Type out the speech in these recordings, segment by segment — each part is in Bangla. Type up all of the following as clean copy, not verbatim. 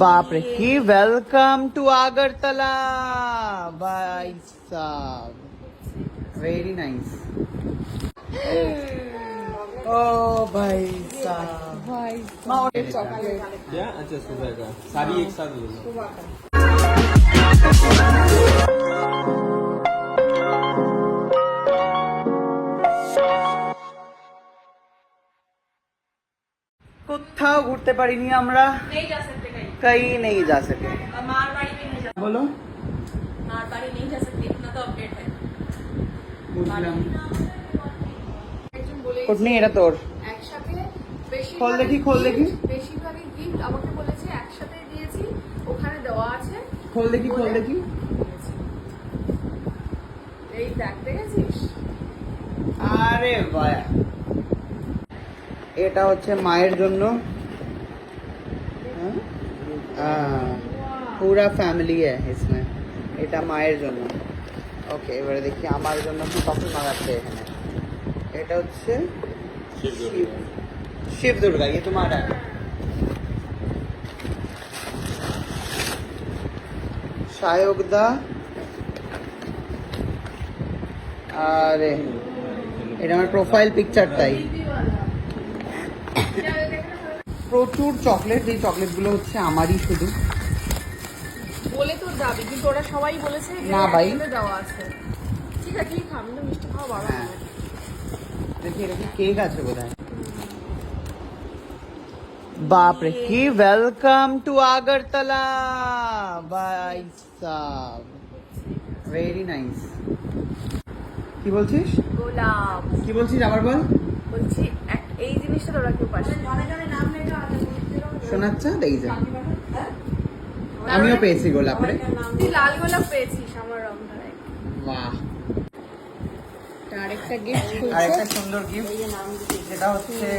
बाप रे की वेलकम टू आगरतला भाई साहब वेरी नाइस ओ भाई साहब भाई चॉकलेट क्या अच्छा सुबह का सारी एक साथ ले लो। কোথাও ঘুরতে পারিনি আমরা नहीं जा सकते कहीं कहीं नहीं जा सके और मारवाड़ी भी नहीं जा बोलो मारवाड़ी नहीं जा सकते इतना तो अपडेट है বুঝলাম একজন বলে কোটনি এটা তোর একসাথে খোল দেখি, খোল দেখি। বেশিরভাগই গিফট আমাকে বলেছে একসাথে দিয়েছি, ওখানে দেওয়া আছে। খোল দেখি খোল দেখি এই দেখতে গেছিস? আরে ভাই এটা হচ্ছে মায়ের জন্য পুরা ফ্যামিলি इसमें এটা মায়ের জন্য ওকে এবারে দেখি আমার জন্য কি কফি মাগাচ্ছে এখানে এটা হচ্ছে शिव दुर्गा ये तुम्हारा है शायोगदा अरे এটা আমার প্রোফাইল পিকচারটাই প্রচুর চকলেট এই চকলেটগুলো হচ্ছে আমারই শুধু বলে তোর দাবি, কিন্তু ওরা সবাই বলেছে যে না ভাই। একসাথে দেওয়া আছে। ঠিক আছে, তুই খা, আমি তো মিষ্টি খাওয়া বাবা। হ্যাঁ দেখি এটা কি কেক আছে বোধহয় बाप रे की वेलकम टू आगरतला भाई साहब वेरी नाइस কি বলছিস গোলাপ কি বলছিস আবার বল বলছি এই জিনিসটা তোরা কেউ পাস শোনাচ্ছে দেখি যা আমিও পেয়েছি গোলাপ রে তুই লাল গোলাপ পেয়েছিস আমার রং ধরায়। বাহ আরেকটা গিফট আর একটা সুন্দর গিফট যেটা হচ্ছে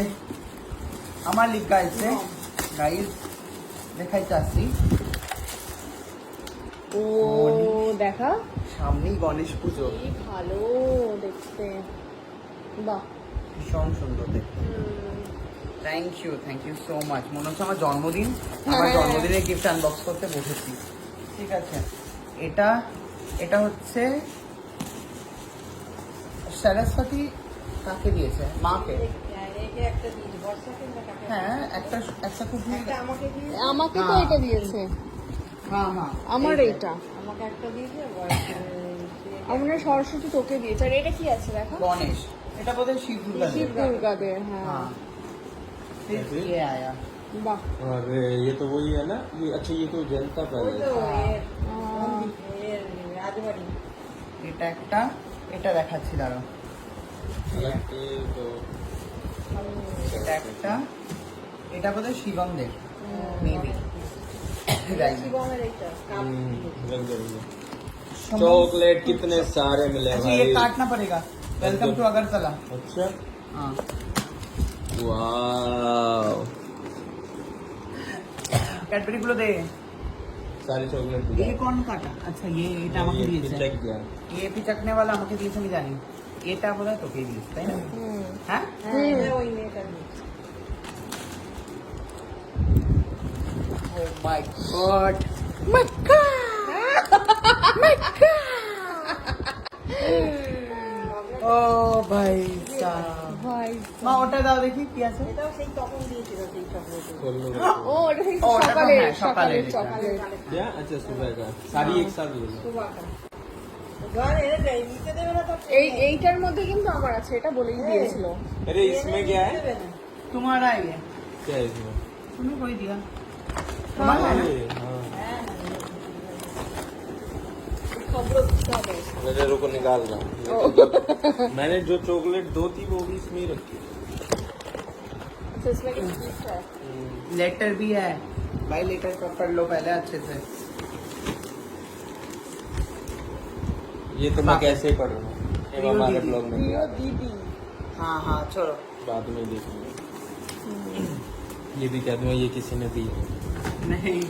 আমার লিখা আছে গাইস দেখাইতে আসছি ও দেখা সামনেই গণেশ পুজো কি ভালো দেখতে, বাহ। ভীষণ সুন্দর দেখতে থ্যাংক ইউ সো মাচ মনে হচ্ছে আমার জন্মদিন আমার জন্মদিনের গিফট আনবক্স করতে বসেছি ঠিক আছে এটা এটা হচ্ছে সরস্বতী কাকে দিয়েছে মাকে হ্যাঁ একটা একটা খুব আমাকে তো এটা দিয়েছে, হ্যাঁ হ্যাঁ আমার এই যে। এটা আমরা সরস্বতী তোকে দিয়েছে। আর এটা কি আছে দেখো, गणेश এটা বোধহয় শিব দুর্গা শিব দুর্গাদের। হ্যাঁ हाँ फिर ये आया বাহ। और ये तो वही है ना ये अच्छा ये तो जनता पहले এটা একটা এটা দেখাচ্ছি দাঁড়ো ये तो এটা একটা এটা বোধহয় শিবমদের মেবি रंग बिरंगे चॉकलेट कितने सारे मिले अच्छा भाई ये काटना पड़ेगा वेलकम टू अगरतला अच्छा हाँ वाव कैडबरी गुलो दे सारी चॉकलेट ये कौन काटा अच्छा ये এটা আমাকে দিয়েছে चेक किया ये पिचकने वाला আমাকে দিয়েছে আমি জানি এটা বোধহয় তোকে দিয়েছে তাই না হ্যাঁ Oh my god. My god. My god. Oh भाई साहब ভাই মা ওটা দাও দেখি কি আছে खोल लो ও এটা সেই ও, ওটা তো সকালে হ্যাঁ, সকালে সকালে চকলেট। क्या अच्छा सुबह का सारी एक साथ ले लो এইটার মধ্যে কিন্তু আমার আছে, এটা বলেই দিয়েছিল। अरे इसमें क्या है तुम्हारा ही है क्या है इसमें तुम्हें कोई दिया तुम्हारा है ना अरे, हाँ मेरे रुको निकाल रहा हूँ मैंने जो चॉकलेट दो थी वो भी इसमें ही रखी तो इसमें कुछ gift है। लेटर भी है भाई लेटर पकड़ लो पहले अच्छे से ये तो मैं कैसे ही पढ़ रहा हूँ ये प्रियो हमारे दीदी। ब्लॉग में প্রিয় दिया। দিদি हाँ हाँ छोड़ो बाद में देखेंगे ये भी कह दूंगा ये किसी ने दी है नहीं